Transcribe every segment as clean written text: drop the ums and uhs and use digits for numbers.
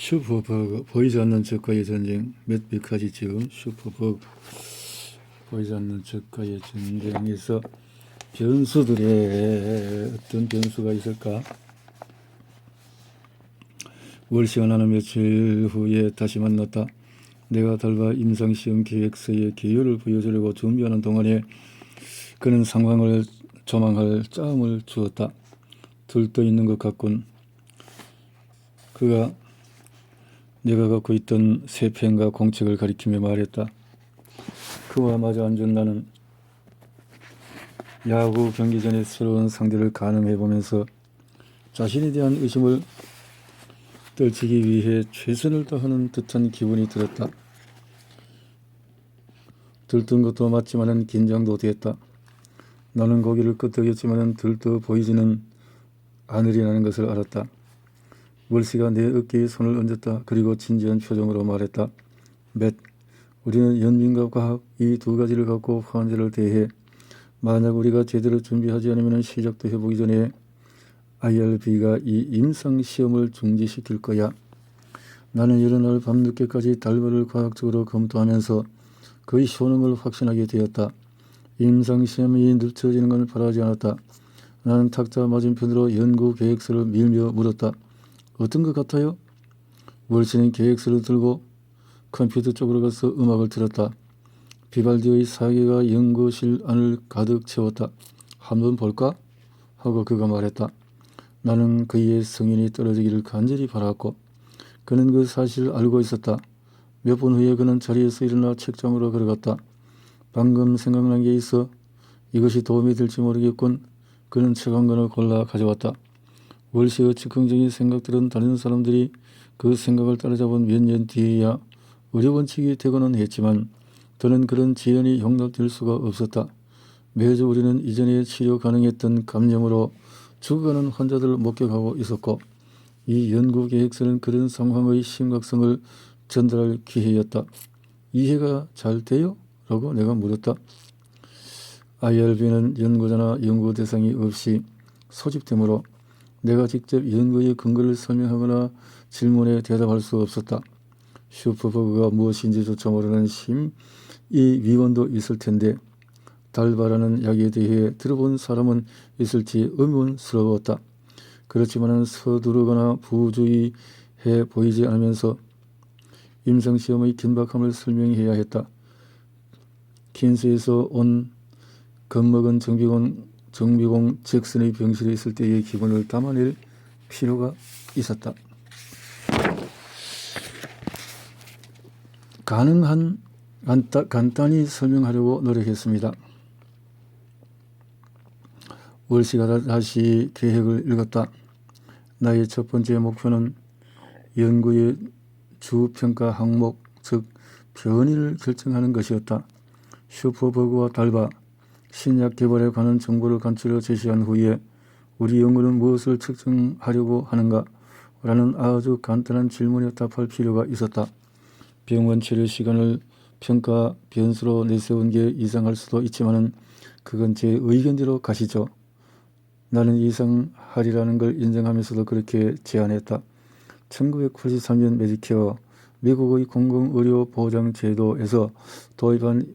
슈퍼버그 보이지 않는 적과의 전쟁 몇 가지죠. 슈퍼버그 보이지 않는 적과의 전쟁에서 변수들의 어떤 변수가 있을까? 월시가 나는 며칠 후에 다시 만났다. 내가 달바 임상시험 계획서에 개요를 보여주려고 준비하는 동안에 그는 상황을 조망할 짜음을 주었다. 들떠있는 것 같군. 그가 내가 갖고 있던 세펜과 공책을 가리키며 말했다. 그와 마주 앉은 나는 야구 경기 전에 새로운 상대를 가늠해보면서 자신에 대한 의심을 떨치기 위해 최선을 다하는 듯한 기분이 들었다. 들뜬 것도 맞지만은 긴장도 됐다. 나는 고개를 끄덕였지만은 들떠 보이지는 않으리라는 것을 알았다. 월시가 내 어깨에 손을 얹었다. 그리고 진지한 표정으로 말했다. 맷, 우리는 연민과 과학 이 두 가지를 갖고 환자를 대해 만약 우리가 제대로 준비하지 않으면 시작도 해보기 전에 IRB가 이 임상시험을 중지시킬 거야. 나는 여러 날 밤늦게까지 달바를 과학적으로 검토하면서 그의 효능을 확신하게 되었다. 임상시험이 늦춰지는 걸 바라지 않았다. 나는 탁자 맞은편으로 연구 계획서를 밀며 물었다. 어떤 것 같아요? 월시는 계획서를 들고 컴퓨터 쪽으로 가서 음악을 틀었다. 비발디의 사계가 연구실 안을 가득 채웠다. 한번 볼까? 하고 그가 말했다. 나는 그의 성인이 떨어지기를 간절히 바랐고 그는 그 사실을 알고 있었다. 몇 분 후에 그는 자리에서 일어나 책장으로 걸어갔다. 방금 생각난 게 있어. 이것이 도움이 될지 모르겠군. 그는 책 한 권을 골라 가져왔다. 월시의 즉흥적인 생각들은 다른 사람들이 그 생각을 따라잡은 몇 년 뒤에야 의료원칙이 되고는 했지만 더는 그런 지연이 용납될 수가 없었다. 매주 우리는 이전에 치료 가능했던 감염으로 죽어가는 환자들을 목격하고 있었고 이 연구계획서는 그런 상황의 심각성을 전달할 기회였다. 이해가 잘 돼요? 라고 내가 물었다. IRB는 연구자나 연구 대상이 없이 소집되므로 내가 직접 연구의 근거를 설명하거나 질문에 대답할 수 없었다. 슈퍼버그가 무엇인지조차 모르는 심의위원도 있을 텐데 달바라는 약에 대해 들어본 사람은 있을지 의문스러웠다. 그렇지만은 서두르거나 부주의해 보이지 않으면서 임상시험의 긴박함을 설명해야 했다. 킨스에서 온 겁먹은 정비공 잭슨의 병실에 있을 때의 기분을 담아낼 필요가 있었다. 가능한 간단히 설명하려고 노력했습니다. 월시가 다시 계획을 읽었다. 나의 첫 번째 목표는 연구의 주평가 항목, 즉 변이를 결정하는 것이었다. 슈퍼버그와 달바, 신약 개발에 관한 정보를 간추려 제시한 후에 우리 연구는 무엇을 측정하려고 하는가? 라는 아주 간단한 질문에 답할 필요가 있었다. 병원 치료 시간을 평가 변수로 내세운 게 이상할 수도 있지만은 그건 제 의견대로 가시죠. 나는 이상하리라는 걸 인정하면서도 그렇게 제안했다. 1983년 메디케어, 미국의 공공의료보장제도에서 도입한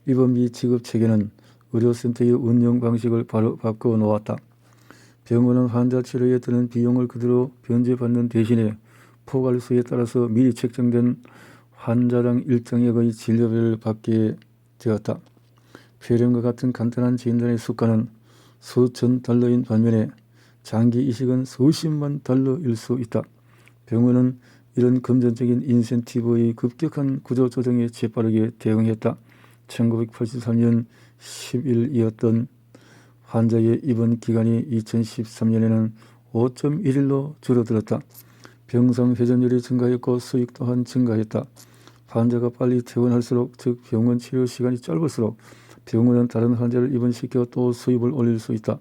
입원비 지급 체계는 의료센터의 운영 방식을 바로 바꿔 놓았다. 병원은 환자 치료에 드는 비용을 그대로 변제받는 대신에 포괄수에 따라서 미리 책정된 환자당 일정액의 진료비를 받게 되었다. 폐렴과 같은 간단한 진단의 수가는 수천 달러인 반면에 장기 이식은 수십만 달러일 수 있다. 병원은 이런 금전적인 인센티브의 급격한 구조조정에 재빠르게 대응했다. 1983년 10일이었던 환자의 입원 기간이 2013년에는 5.1일로 줄어들었다. 병상 회전율이 증가했고 수익 또한 증가했다. 환자가 빨리 퇴원할수록, 즉 병원 치료 시간이 짧을수록 병원은 다른 환자를 입원시켜 또 수입을 올릴 수 있다.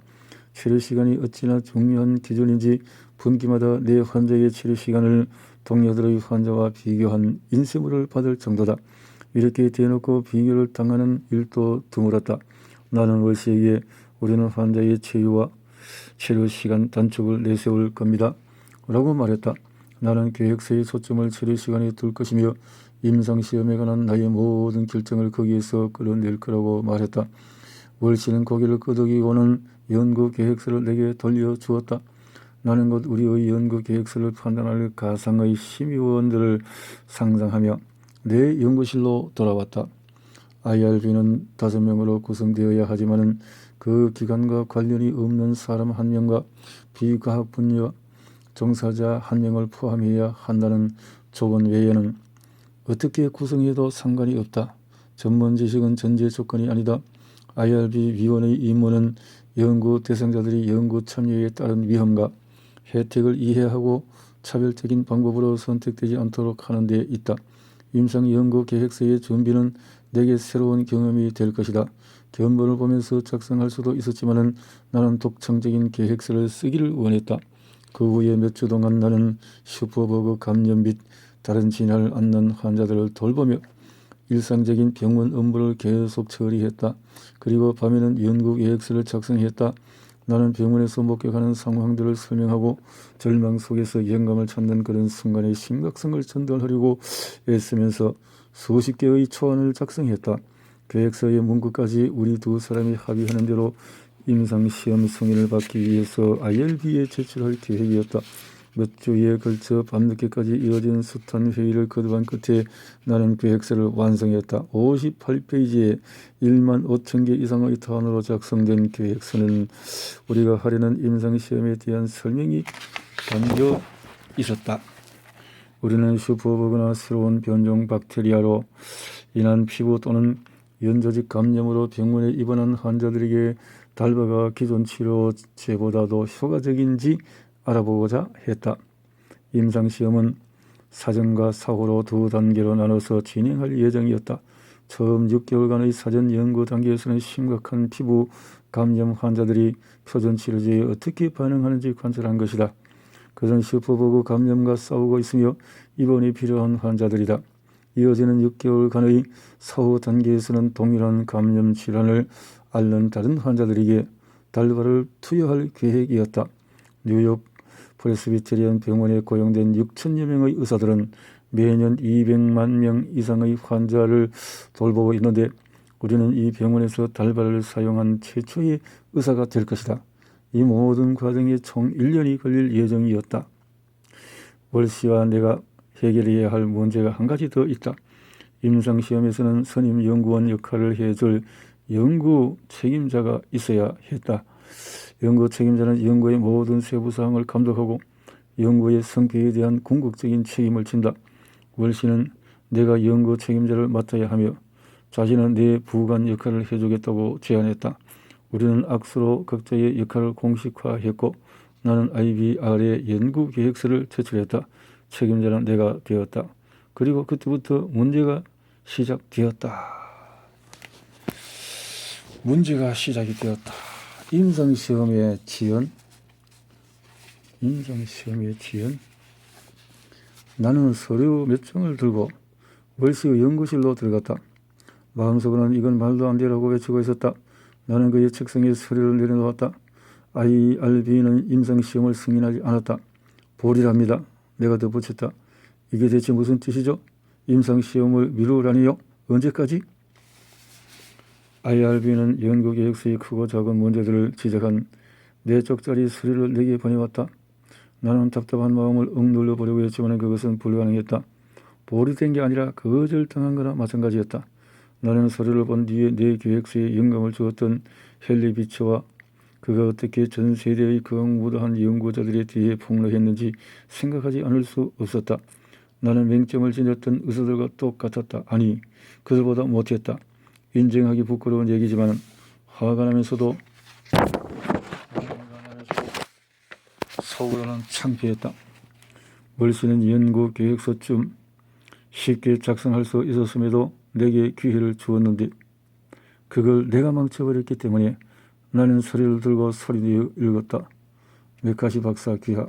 치료 시간이 어찌나 중요한 기준인지 분기마다 내 환자의 치료 시간을 동료들의 환자와 비교한 인쇄물을 받을 정도다. 이렇게 대놓고 비교를 당하는 일도 드물었다. 나는 월시에게 우리는 환자의 치료 시간 단축을 내세울 겁니다. 라고 말했다. 나는 계획서에 초점을 처리 시간에 둘 것이며 임상시험에 관한 나의 모든 결정을 거기에서 끌어낼 거라고 말했다. 월씨는 고개를 끄덕이고는 연구 계획서를 내게 돌려주었다. 나는 곧 우리의 연구 계획서를 판단할 가상의 심의위원들을 상상하며 내 연구실로 돌아왔다. IRB는 5명으로 구성되어야 하지만은 그 기관과 관련이 없는 사람 1명과 비과학 분야 종사자 1명을 포함해야 한다는 조건 외에는 어떻게 구성해도 상관이 없다. 전문 지식은 전제 조건이 아니다. IRB 위원의 임무는 연구 대상자들이 연구 참여에 따른 위험과 혜택을 이해하고 차별적인 방법으로 선택되지 않도록 하는 데 있다. 임상 연구 계획서의 준비는 내게 새로운 경험이 될 것이다. 견본을 보면서 작성할 수도 있었지만은 나는 독창적인 계획서를 쓰기를 원했다. 그 후에 몇 주 동안 나는 슈퍼버그 감염 및 다른 진화를 앓는 환자들을 돌보며 일상적인 병원 업무를 계속 처리했다. 그리고 밤에는 연구 계획서를 작성했다. 나는 병원에서 목격하는 상황들을 설명하고 절망 속에서 영감을 찾는 그런 순간의 심각성을 전달하려고 애쓰면서 수십 개의 초안을 작성했다. 계획서의 문구까지 우리 두 사람이 합의하는 대로 임상시험 승인을 받기 위해서 IRB에 제출할 계획이었다. 몇 주에 걸쳐 밤늦게까지 이어진 숱한 회의를 거듭한 끝에 나는 계획서를 완성했다. 58페이지에 1만 5천 개 이상의 단어로 작성된 계획서는 우리가 하려는 임상시험에 대한 설명이 담겨 있었다. 우리는 슈퍼버그나 새로운 변종 박테리아로 인한 피부 또는 연조직 감염으로 병원에 입원한 환자들에게 달바가 기존 치료제보다도 효과적인지 알아보고자 했다. 임상시험은 사전과 사후로 2단계로 나눠서 진행할 예정이었다. 처음 6개월간의 사전 연구 단계에서는 심각한 피부 감염 환자들이 표준 치료제에 어떻게 반응하는지 관찰한 것이다. 그전 슈퍼버그 감염과 싸우고 있으며 입원이 필요한 환자들이다. 이어지는 6개월간의 사후 단계에서는 동일한 감염 질환을 앓는 다른 환자들에게 달바를 투여할 계획이었다. 뉴욕 프레스비테리안 병원에 고용된 6천여 명의 의사들은 매년 200만 명 이상의 환자를 돌보고 있는데 우리는 이 병원에서 달바를 사용한 최초의 의사가 될 것이다. 이 모든 과정에 총 1년이 걸릴 예정이었다. 월씨와 내가 해결해야 할 문제가 한 가지 더 있다. 임상시험에서는 선임 연구원 역할을 해줄 연구 책임자가 있어야 했다. 연구 책임자는 연구의 모든 세부사항을 감독하고 연구의 성패에 대한 궁극적인 책임을 진다. 월씨는 내가 연구 책임자를 맡아야 하며 자신은 내 부관 역할을 해주겠다고 제안했다. 우리는 악수로 각자의 역할을 공식화했고 나는 IBR의 연구 계획서를 제출했다. 책임자는 내가 되었다. 그리고 그때부터 문제가 시작되었다. 문제가 시작이 되었다. 임상시험의 지연. 나는 서류 몇 장을 들고 월씨의 연구실로 들어갔다. 마음속으로는 이건 말도 안 되라고 외치고 있었다. 나는 그의 책상에 서류를 내려놓았다. IRB는 임상시험을 승인하지 않았다. 보리랍니다. 내가 덧붙였다. 이게 대체 무슨 뜻이죠? 임상시험을 미루라니요? 언제까지? IRB는 연구계획서의 크고 작은 문제들을 지적한 4쪽짜리 서류를 내게 보내왔다. 나는 답답한 마음을 억눌러 보려고 했지만 그것은 불가능했다. 보류된 게 아니라 거절당한 거나 마찬가지였다. 나는 서류를 본 뒤에 내 계획서에 영감을 주었던 헨리 비처와 그가 어떻게 전 세대의 극악무도한 연구자들에 대해 폭로했는지 생각하지 않을 수 없었다. 나는 맹점을 지녔던 의사들과 똑같았다. 아니, 그들보다 못했다. 인정하기 부끄러운 얘기지만 화가 나면서도 속으로는 창피했다. 월씨는 연구 계획서쯤 쉽게 작성할 수 있었음에도 내게 기회를 주었는데 그걸 내가 망쳐버렸기 때문에 나는 서류를 들고 소리내어 읽었다. 메카시 박사 귀하.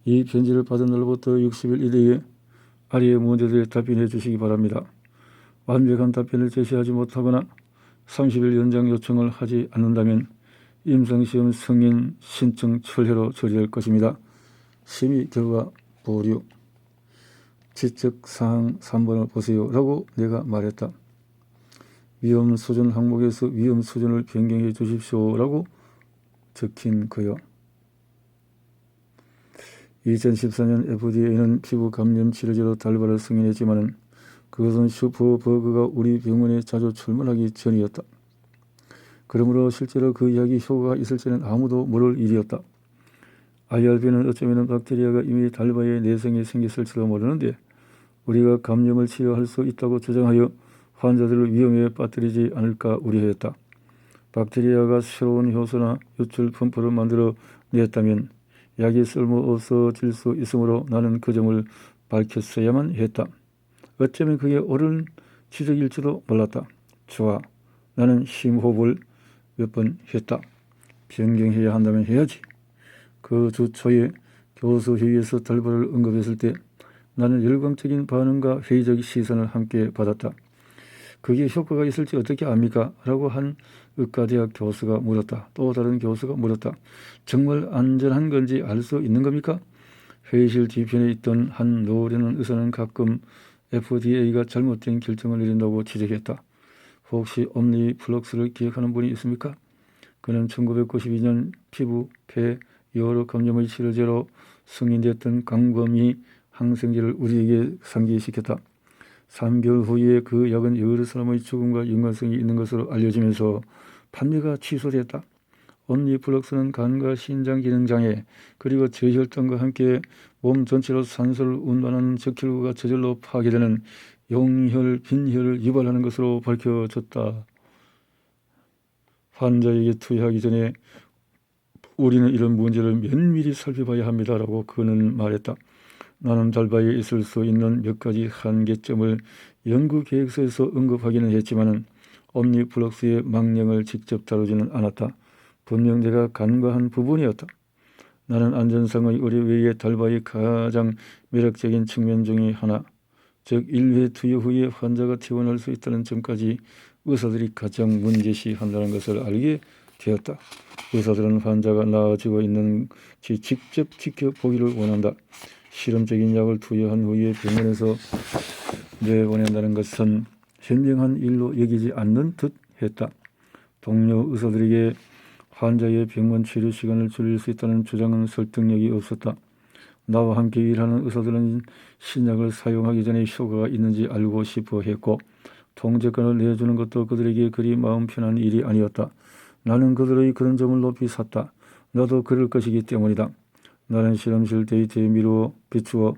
이 편지를 받은 날부터 60일 이내에 아래의 문제들에 답변해 주시기 바랍니다. 완벽한 답변을 제시하지 못하거나 30일 연장 요청을 하지 않는다면 임상시험 승인 신청 철회로 처리될 것입니다. 심의 결과 보류. 지적사항 3번을 보세요 라고 내가 말했다. 위험 수준 항목에서 위험 수준을 변경해 주십시오 라고 적힌 거요. 2014년 FDA는 피부 감염 치료제로 달바를 승인했지만 그것은 슈퍼버그가 우리 병원에 자주 출몰하기 전이었다. 그러므로 실제로 그 약이 효과가 있을지는 아무도 모를 일이었다. IRB는 어쩌면 박테리아가 이미 달바의 내성에 생겼을지도 모르는데 우리가 감염을 치료할 수 있다고 주장하여 환자들을 위험에 빠뜨리지 않을까 우려했다. 박테리아가 새로운 효소나 유출 펌프를 만들어 냈다면 약이 쓸모없어질 수 있으므로 나는 그 점을 밝혔어야만 했다. 어쩌면 그게 옳은 지적일지도 몰랐다. 좋아. 나는 심호흡을 몇 번 했다. 변경해야 한다면 해야지. 그 주 초에 교수 회의에서 달바를 언급했을 때 나는 열광적인 반응과 회의적 시선을 함께 받았다. 그게 효과가 있을지 어떻게 압니까? 라고 한 의과대학 교수가 물었다. 또 다른 교수가 물었다. 정말 안전한 건지 알 수 있는 겁니까? 회의실 뒤편에 있던 한 노련한 의사는 가끔 FDA가 잘못된 결정을 내린다고 지적했다. 혹시 옴니플럭스를 기억하는 분이 있습니까? 그는 1992년 피부, 폐, 여러 감염의 치료제로 승인됐던 광범위 항생제를 우리에게 상기시켰다. 3개월 후에 그 약은 여러 사람의 죽음과 연관성이 있는 것으로 알려지면서 판매가 취소됐다. 옴니플럭스는 간과 신장 기능 장애 그리고 저혈당과 함께 몸 전체로 산소를 운반하는 적혈구가 저절로 파괴되는 용혈, 빈혈을 유발하는 것으로 밝혀졌다. 환자에게 투여하기 전에 우리는 이런 문제를 면밀히 살펴봐야 합니다라고 그는 말했다. 나는 달바에 있을 수 있는 몇 가지 한계점을 연구 계획서에서 언급하기는 했지만 옴니플럭스의 망령을 직접 다루지는 않았다. 분명 내가 간과한 부분이었다. 나는 안전상의 우려 외에 달바의 가장 매력적인 측면 중의 하나, 즉 1회 투여 후에 환자가 퇴원할 수 있다는 점까지 의사들이 가장 문제시한다는 것을 알게 되었다. 의사들은 환자가 나아지고 있는지 직접 지켜보기를 원한다. 실험적인 약을 투여한 후에 병원에서 내보낸다는 것은 현명한 일로 여기지 않는 듯 했다. 동료 의사들에게 환자의 병원 치료 시간을 줄일 수 있다는 주장은 설득력이 없었다. 나와 함께 일하는 의사들은 신약을 사용하기 전에 효과가 있는지 알고 싶어 했고 통제권을 내주는 것도 그들에게 그리 마음 편한 일이 아니었다. 나는 그들의 그런 점을 높이 샀다. 나도 그럴 것이기 때문이다. 나는 실험실 데이터에 비추어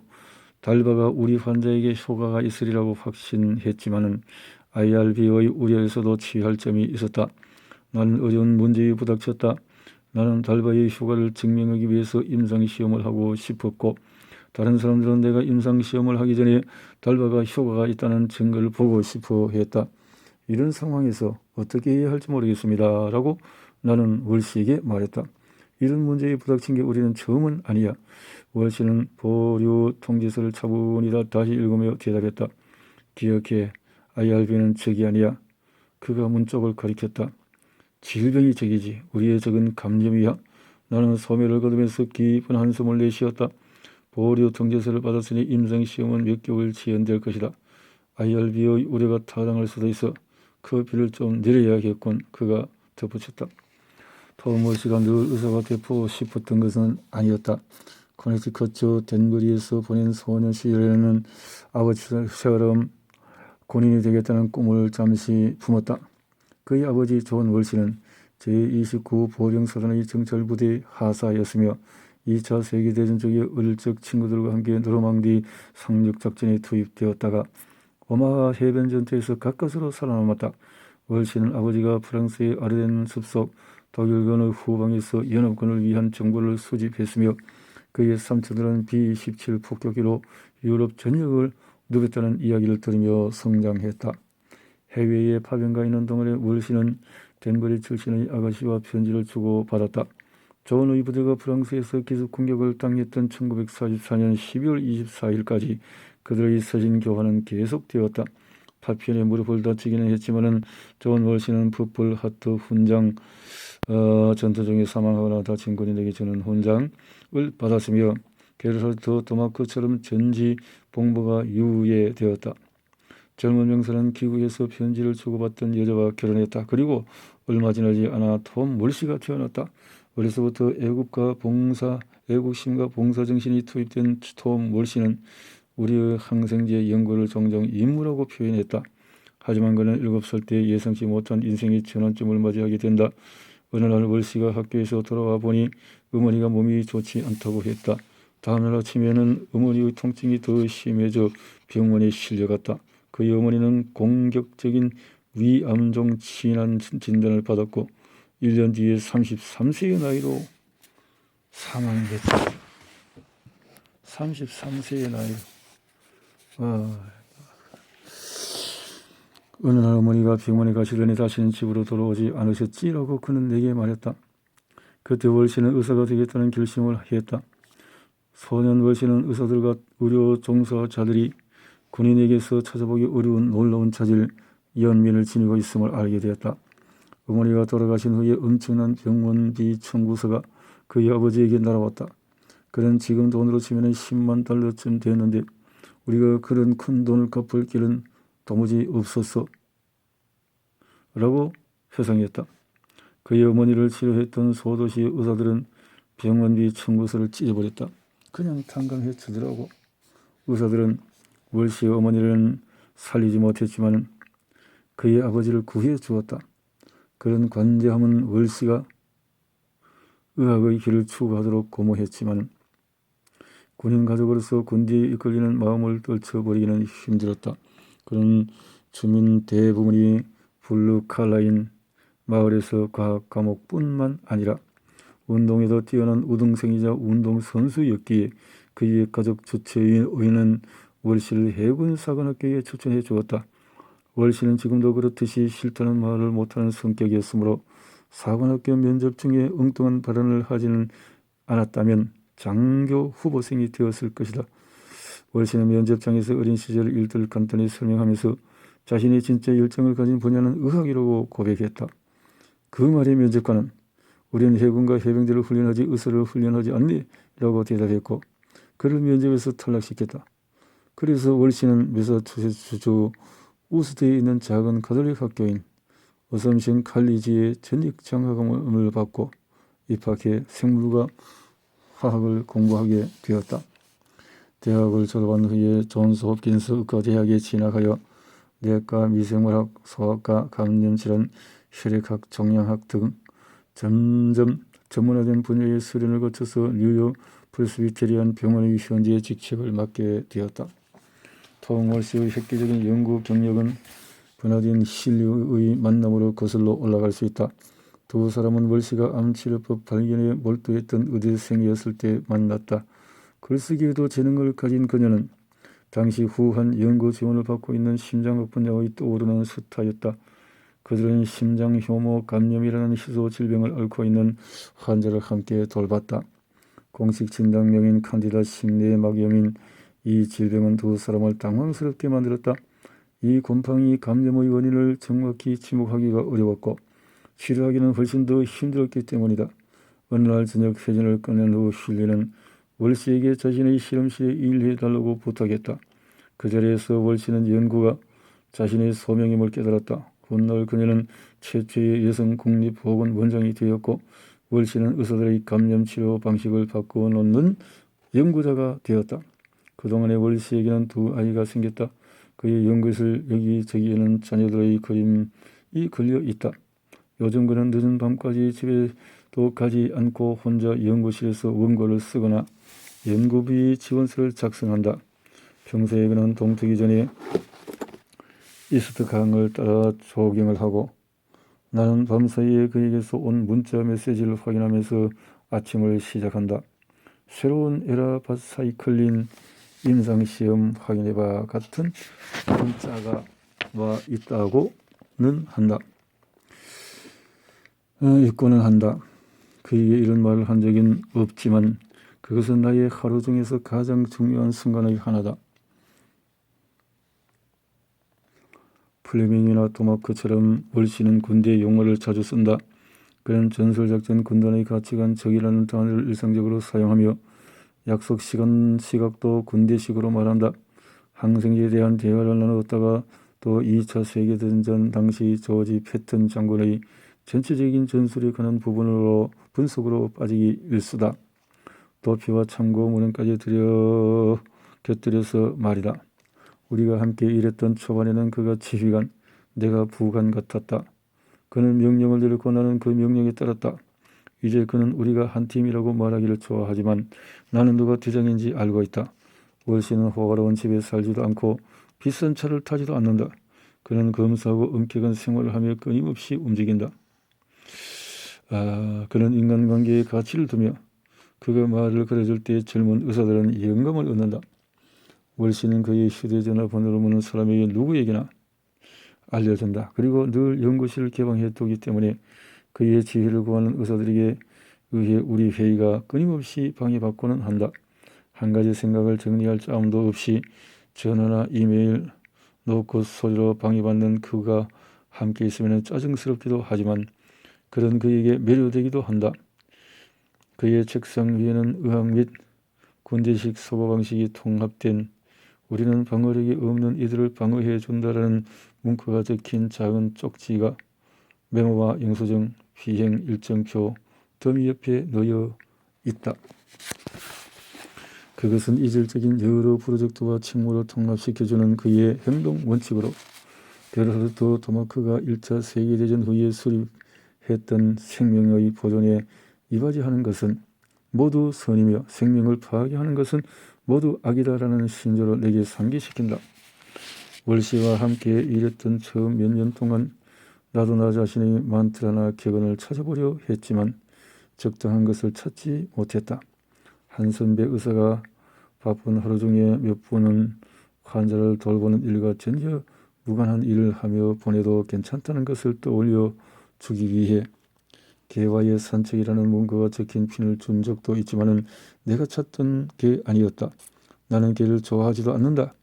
달바가 우리 환자에게 효과가 있으리라고 확신했지만 IRB의 우려에서도 취할 점이 있었다. 나는 어려운 문제에 부닥쳤다. 나는 달바의 효과를 증명하기 위해서 임상시험을 하고 싶었고 다른 사람들은 내가 임상시험을 하기 전에 달바가 효과가 있다는 증거를 보고 싶어 했다. 이런 상황에서 어떻게 해야 할지 모르겠습니다. 라고 나는 월시에게 말했다. 이런 문제에 부닥친 게 우리는 처음은 아니야. 월시는 보류 통지서를 차분히 다시 읽으며 대답했다. 기억해. IRB는 적이 아니야. 그가 문 쪽을 가리켰다. 질병이 적이지. 우리의 적은 감염이야. 나는 소매를 거두면서 깊은 한숨을 내쉬었다. 보류 통지서를 받았으니 임상시험은 몇 개월 지연될 것이다. IRB의 우려가 타당할 수도 있어. 커피를 좀 내려야겠군. 그가 덧붙였다. 토머시가 늘 의사가 되고 싶었던 것은 아니었다. 커네티컷주 덴버리에서 보낸 소년 시절에는 아버지처럼 군인이 되겠다는 꿈을 잠시 품었다. 그의 아버지 존 월시는 제29 보병사단의 정찰부대 하사였으며 2차 세계대전 중에 어릴 적 친구들과 함께 노르망디 상륙작전에 투입되었다가 오마하 해변 전투에서 가까스로 살아남았다. 월시는 아버지가 프랑스의 아르덴 숲속 독일군의 후방에서 연합군을 위한 정보를 수집했으며 그의 삼촌들은 B-17 폭격기로 유럽 전역을 누볐다는 이야기를 들으며 성장했다. 해외에 파병가 있는 동안에 월시는 덴버리 출신의 아가씨와 편지를 주고받았다. 존의 부대가 프랑스에서 기습 공격을 당했던 1944년 12월 24일까지 그들의 서신 교환은 계속되었다. 파편에 무릎을 다치기는 했지만 존 월시는 퍼플 하트 훈장, 전투 중에 사망하거나 다친 군인에게 주는 훈장을 받았으며 게르하르트 도마크처럼 전지 봉부가 유예되었다. 젊은 병사는 기국에서 편지를 주고받던 여자와 결혼했다. 그리고 얼마 지나지 않아 톰 몰시가 태어났다. 어려서부터 애국심과 봉사정신이 투입된 톰 몰시는 우리의 항생제 연구를 종종 임무라고 표현했다. 하지만 그는 7살 때 예상치 못한 인생의 전환점을 맞이하게 된다. 어느 날 몰시가 학교에서 돌아와 보니 어머니가 몸이 좋지 않다고 했다. 다음날 아침에는 어머니의 통증이 더 심해져 병원에 실려갔다. 그의 어머니는 공격적인 위암종 진환 진단을 받았고 1년 뒤에 33세의 나이로 사망했다. 33세의 나이로. 어느 날 어머니가 병원에 가시더니 다시는 집으로 돌아오지 않으셨지라고 그는 내게 말했다. 그때 월시는 의사가 되겠다는 결심을 했다. 소년 월시는 의사들과 의료 종사자들이 군인에게서 찾아보기 어려운 놀라운 자질, 연민을 지니고 있음을 알게 되었다. 어머니가 돌아가신 후에 엄청난 병원비 청구서가 그의 아버지에게 날아왔다. 그는 지금 돈으로 치면 10만 달러쯤 되었는데 우리가 그런 큰 돈을 갚을 길은 도무지 없었어 라고 회상했다. 그의 어머니를 치료했던 소도시 의사들은 병원비 청구서를 찢어버렸다. 그냥 탕감해 주더라고. 의사들은 월시의 어머니를 살리지 못했지만 그의 아버지를 구해 주었다. 그런 관대함은 월시가 의학의 길을 추구하도록 고무했지만 군인 가족으로서 군대에 이끌리는 마음을 떨쳐버리기는 힘들었다. 그런 주민 대부분이 블루칼라인 마을에서 과학 과목뿐만 아니라 운동에도 뛰어난 우등생이자 운동선수였기에 그의 가족 주최의원은 월시를 해군사관학교에 추천해 주었다. 월시는 지금도 그렇듯이 싫다는 말을 못하는 성격이었으므로 사관학교 면접 중에 엉뚱한 발언을 하지는 않았다면 장교 후보생이 되었을 것이다. 월시는 면접장에서 어린 시절 일들을 간단히 설명하면서 자신이 진짜 열정을 가진 분야는 의학이라고 고백했다. 그 말에 면접관은 우리는 해군과 해병대를 훈련하지 의사를 훈련하지 않니? 라고 대답했고 그를 면접에서 탈락시켰다. 그래서 월시는 매사추세츠주 우스트에 있는 작은 가톨릭 학교인 어섬션 칼리지의 전역 장학금을 받고 입학해 생물과 화학을 공부하게 되었다. 대학을 졸업한 후에 존스 홉킨스 의과대학에 진학하여 내과, 미생물학, 소아과, 감염질환, 혈액학, 종양학 등 점점 전문화된 분야의 수련을 거쳐서 뉴욕 프레스비테리안 병원의 현재 직책을 맡게 되었다. 톰 월시의 획기적인 연구 경력은 버나딘 실류의 만남으로 거슬러 올라갈 수 있다. 두 사람은 월시가 암치료법 발견에 몰두했던 의대생이었을 때 만났다. 글쓰기에도 재능을 가진 그녀는 당시 후한 연구 지원을 받고 있는 심장학 분야의 떠오르는 스타였다. 그들은 심장효모 감염이라는 희소 질병을 앓고 있는 환자를 함께 돌봤다. 공식 진단명인 칸디다 심내막염인 이 질병은 두 사람을 당황스럽게 만들었다. 이 곰팡이 감염의 원인을 정확히 지목하기가 어려웠고 치료하기는 훨씬 더 힘들었기 때문이다. 어느 날 저녁 회전을 끝낸 후 슐리는 월시에게 자신의 실험실에 일해달라고 부탁했다. 그 자리에서 월시는 연구가 자신의 소명임을 깨달았다. 훗날 그녀는 최초의 여성 국립보건 원장이 되었고 월시는 의사들의 감염치료 방식을 바꿔놓는 연구자가 되었다. 그동안에 월시에게는 두 아이가 생겼다. 그의 연구실 여기저기에는 자녀들의 그림이 걸려 있다. 요즘 그는 늦은 밤까지 집에도 가지 않고 혼자 연구실에서 원고를 쓰거나 연구비 지원서를 작성한다. 평소에 그는 동트기 전에 이스트 강을 따라 조깅을 하고 나는 밤사이에 그에게서 온 문자 메시지를 확인하면서 아침을 시작한다. 새로운 에라 바사이클린 임상시험 확인해봐 같은 문자가 와 있다고는 한다. 읽고는 한다. 그에게 이런 말을 한 적은 없지만 그것은 나의 하루 중에서 가장 중요한 순간의 하나다. 플레밍이나 토마크처럼 월시는 군대 용어를 자주 쓴다. 그는 전술작전 군단의 가치관 적이라는 단어를 일상적으로 사용하며 약속 시각도 군대식으로 말한다. 항생제에 대한 대화를 나누었다가 또 2차 세계대전 당시 조지 패튼 장군의 전체적인 전술에 관한 부분으로 분석으로 빠지기 일쑤다. 도표와 참고 문헌까지 곁들여서 말이다. 우리가 함께 일했던 초반에는 그가 지휘관, 내가 부관 같았다. 그는 명령을 내렸고 나는 그 명령에 따랐다. 이제 그는 우리가 한 팀이라고 말하기를 좋아하지만 나는 누가 대장인지 알고 있다. 월시는 호화로운 집에 살지도 않고 비싼 차를 타지도 않는다. 그는 검소하고 엄격한 생활을 하며 끊임없이 움직인다. 그는 인간관계에 가치를 두며 그가 말을 걸어줄 때 젊은 의사들은 영감을 얻는다. 월시는 그의 휴대전화 번호를 묻는 사람에게 누구에게나 알려준다. 그리고 늘 연구실을 개방해 두기 때문에 그의 지휘를 구하는 의사들에게 의해 우리 회의가 끊임없이 방해받고는 한다. 한 가지 생각을 정리할 짜움도 없이 전화나 이메일 놓고 소리로 방해받는 그가 함께 있으면 짜증스럽기도 하지만 그런 그에게 매료되기도 한다. 그의 책상 위에는 의학 및 군대식 사고방식이 통합된 우리는 방어력이 없는 이들을 방어해 준다라는 문구가 적힌 작은 쪽지가 메모와 영수증, 비행 일정표, 더미 옆에 놓여 있다. 그것은 이질적인 여러 프로젝트와 책무를 통합시켜주는 그의 행동 원칙으로 베르하르트 도마크가 1차 세계대전 후에 수립했던 생명의 보존에 이바지하는 것은 모두 선이며 생명을 파괴하는 것은 모두 악이다라는 신조를 내게 상기시킨다. 월시와 함께 일했던 처음 몇 년 동안 나도 나 자신의 만트라나 격언을 찾아보려 했지만 적당한 것을 찾지 못했다. 한 선배 의사가 바쁜 하루 중에 몇 분은 환자를 돌보는 일과 전혀 무관한 일을 하며 보내도 괜찮다는 것을 떠올려 주기 위해 개와의 산책이라는 문구가 적힌 핀을 준 적도 있지만은 내가 찾던 게 아니었다. 나는 개를 좋아하지도 않는다.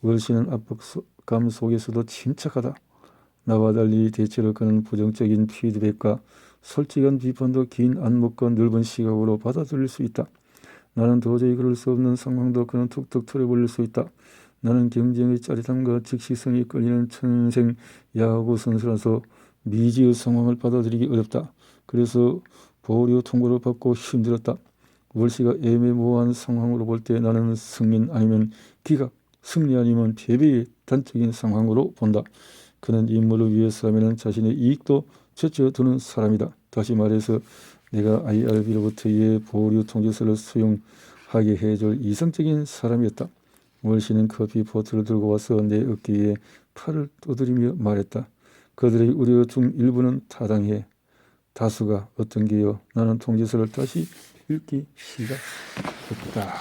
월시는 압박감 속에서도 침착하다. 나와 달리 대체로 그는 부정적인 피드백과 솔직한 비판도 긴 안목과 넓은 시각으로 받아들일 수 있다. 나는 도저히 그럴 수 없는 상황도 그는 툭툭 털어버릴 수 있다. 나는 경쟁의 짜릿함과 즉시성이 끌리는 천생 야구 선수라서 미지의 상황을 받아들이기 어렵다. 그래서 보류 통보를 받고 힘들었다. 월시가 애매모호한 상황으로 볼 때 나는 승인 아니면 기각, 승리 아니면 패배의 단적인 상황으로 본다. 그는 임무를 위해서라면 자신의 이익도 제쳐두는 사람이다. 다시 말해서 내가 IRB로부터의 보류 통지서를 수용하게 해줄 이성적인 사람이었다. 월시는 커피 포트를 들고 와서 내 어깨에 팔을 두드리며 말했다. 그들의 우려 중 일부는 타당해. 다수가 어떤 게요? 나는 통지서를 다시 읽기 시작했다.